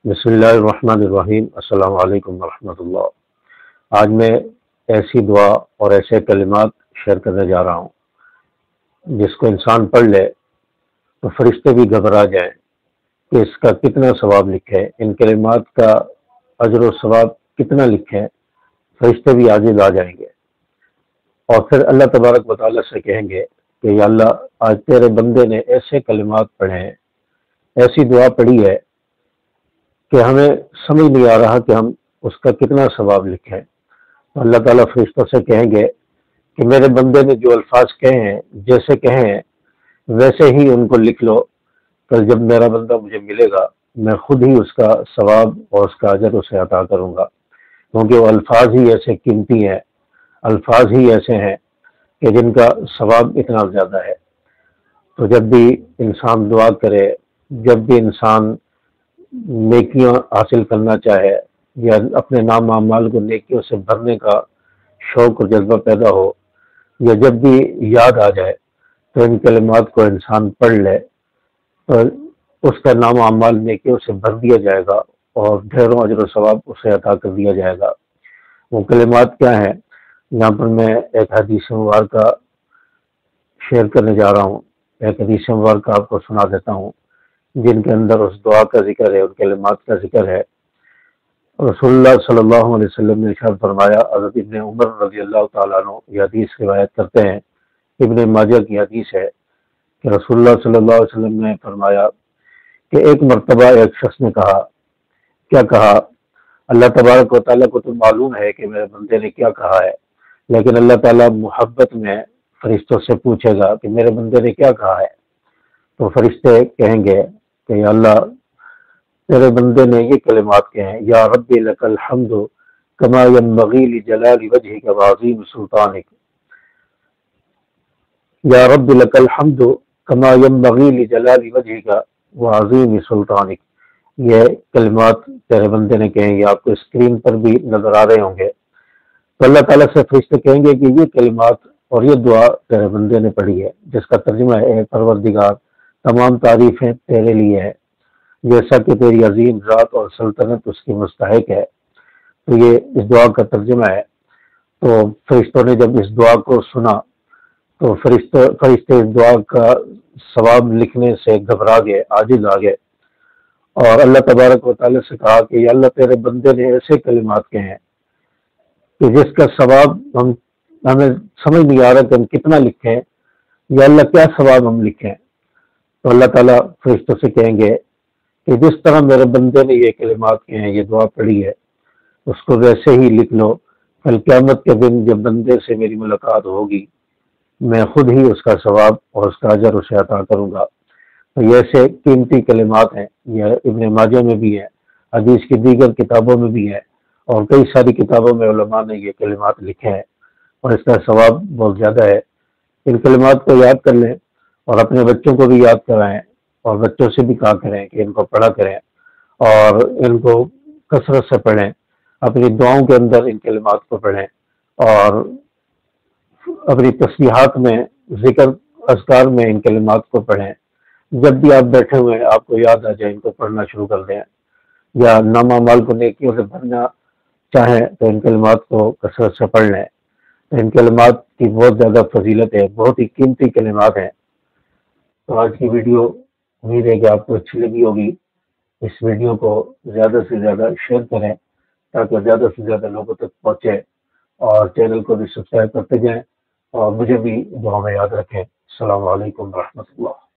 بسم اللہ الرحمن الرحیم۔ السلام علیکم ورحمۃ اللہ۔ آج میں ایسی دعا اور ایسے کلمات شیئر کرنے جا رہا ہوں جس کو انسان پڑھ لے تو فرشتے بھی گھبرا جائیں کہ اس کا کتنا ثواب لکھے، ان کلمات کا اجر و ثواب کتنا لکھے۔ فرشتے بھی عاجز آ جائیں گے اور پھر اللہ تبارک و تعالیٰ سے کہیں گے کہ یا اللہ، آج تیرے بندے نے ایسے کلمات پڑھے ہیں، ایسی دعا پڑھی ہے کہ ہمیں سمجھ نہیں آ رہا کہ ہم اس کا کتنا ثواب لکھیں۔ تو اللہ تعالیٰ فرشتوں سے کہیں گے کہ میرے بندے نے جو الفاظ کہے ہیں، جیسے کہے ہیں ویسے ہی ان کو لکھ لو۔ کل جب میرا بندہ مجھے ملے گا، میں خود ہی اس کا ثواب اور اس کا اجر اسے عطا کروں گا، کیونکہ وہ الفاظ ہی ایسے قیمتی ہیں، الفاظ ہی ایسے ہیں کہ جن کا ثواب اتنا زیادہ ہے۔ تو جب بھی انسان دعا کرے، جب بھی انسان نیکیاں حاصل کرنا چاہے یا اپنے نام اعمال کو نیکیوں سے بھرنے کا شوق اور جذبہ پیدا ہو، یا جب بھی یاد آ جائے تو ان کلمات کو انسان پڑھ لے تو اس کا نام اعمال نیکیوں سے بھر دیا جائے گا اور ڈھیروں اجر و ثواب اسے عطا کر دیا جائے گا۔ وہ کلمات کیا ہیں؟ یہاں پر میں ایک حدیث مبارکہ شیئر کرنے جا رہا ہوں، ایک حدیث مبارکہ آپ کو سنا دیتا ہوں جن کے اندر اس دعا کا ذکر ہے، ان کلمات کا ذکر ہے۔ رسول اللہ صلی اللہ علیہ وسلم نے ارشاد فرمایا، حضرت ابن عمر رضی اللہ تعالیٰ عنہ یہ حدیث روایت کرتے ہیں، ابن ماجہ کی حدیث ہے کہ رسول اللہ صلی اللہ علیہ وسلم نے فرمایا کہ ایک مرتبہ ایک شخص نے کہا، کیا کہا؟ اللہ تبارک و تعالیٰ کو تو معلوم ہے کہ میرے بندے نے کیا کہا ہے، لیکن اللہ تعالیٰ محبت میں فرشتوں سے پوچھے گا کہ میرے بندے نے کیا کہا ہے۔ تو فرشتے کہیں گے کہ یا اللہ، تیرے بندے نے یہ کلمات کہے ہیں، یا رب لک الحمد کما ینبغی لجلال وجہک وعظیم سلطانک، یا رب لک الحمد کما ینبغی لجلال وجہک وعظیم سلطانک۔ یہ کلمات تیرے بندے نے کہے ہیں، یہ آپ کو اسکرین پر بھی نظر آ رہے ہوں گے۔ تو اللہ تعالیٰ سے فرشتے کہیں گے کہ یہ کلمات اور یہ دعا تیرے بندے نے پڑھی ہے، جس کا ترجمہ ہے، اے پروردگار، تمام تعریفیں تیرے لیے ہے، جیسا کہ تیری عظیم ذات اور سلطنت اس کی مستحق ہے۔ تو یہ اس دعا کا ترجمہ ہے۔ تو فرشتوں نے جب اس دعا کو سنا تو فرشتے اس دعا کا ثواب لکھنے سے گھبرا گئے، عاجز آ گئے، اور اللہ تبارک و تعالیٰ سے کہا کہ یا اللہ، تیرے بندے نے ایسے کلمات کہے ہیں کہ جس کا ثواب ہمیں سمجھ نہیں آ رہا کہ ہم کتنا لکھیں، یا اللہ کیا ثواب ہم لکھیں۔ تو اللہ تعالیٰ فرشتوں سے کہیں گے کہ جس طرح میرے بندے نے یہ کلمات کہے ہیں، یہ دعا پڑھی ہے، اس کو ویسے ہی لکھ لو۔ کل قیامت کے دن جب بندے سے میری ملاقات ہوگی، میں خود ہی اس کا ثواب اور اس کا اجر اسے عطا کروں گا۔ تو یہ ایسے قیمتی کلمات ہیں، یہ ابن ماجہ میں بھی ہے، حدیث کی دیگر کتابوں میں بھی ہے، اور کئی ساری کتابوں میں علماء نے یہ کلمات لکھے ہیں، اور اس کا ثواب بہت زیادہ ہے۔ ان کلمات کو یاد کر لیں اور اپنے بچوں کو بھی یاد کرائیں، اور بچوں سے بھی کہا کریں کہ ان کو پڑھا کریں اور ان کو کثرت سے پڑھیں، اپنی دعاؤں کے اندر ان کلمات کو پڑھیں، اور اپنی تسبیحات میں، ذکر اذکار میں ان کلمات کو پڑھیں۔ جب بھی آپ بیٹھے ہوئے آپ کو یاد آ جائے، ان کو پڑھنا شروع کر دیں، یا نام اعمال کو نیکیوں سے بھرنا چاہیں تو ان کلمات کو کثرت سے پڑھ لیں۔ ان کلمات کی بہت زیادہ فضیلت ہے، بہت ہی قیمتی کلمات ہیں۔ تو آج کی ویڈیو امید ہے کہ آپ کو اچھی لگی ہوگی۔ اس ویڈیو کو زیادہ سے زیادہ شیئر کریں تاکہ زیادہ سے زیادہ لوگوں تک پہنچے، اور چینل کو بھی سبسکرائب کرتے جائیں، اور مجھے بھی دعا میں یاد رکھیں۔ السلام علیکم ورحمۃ اللہ۔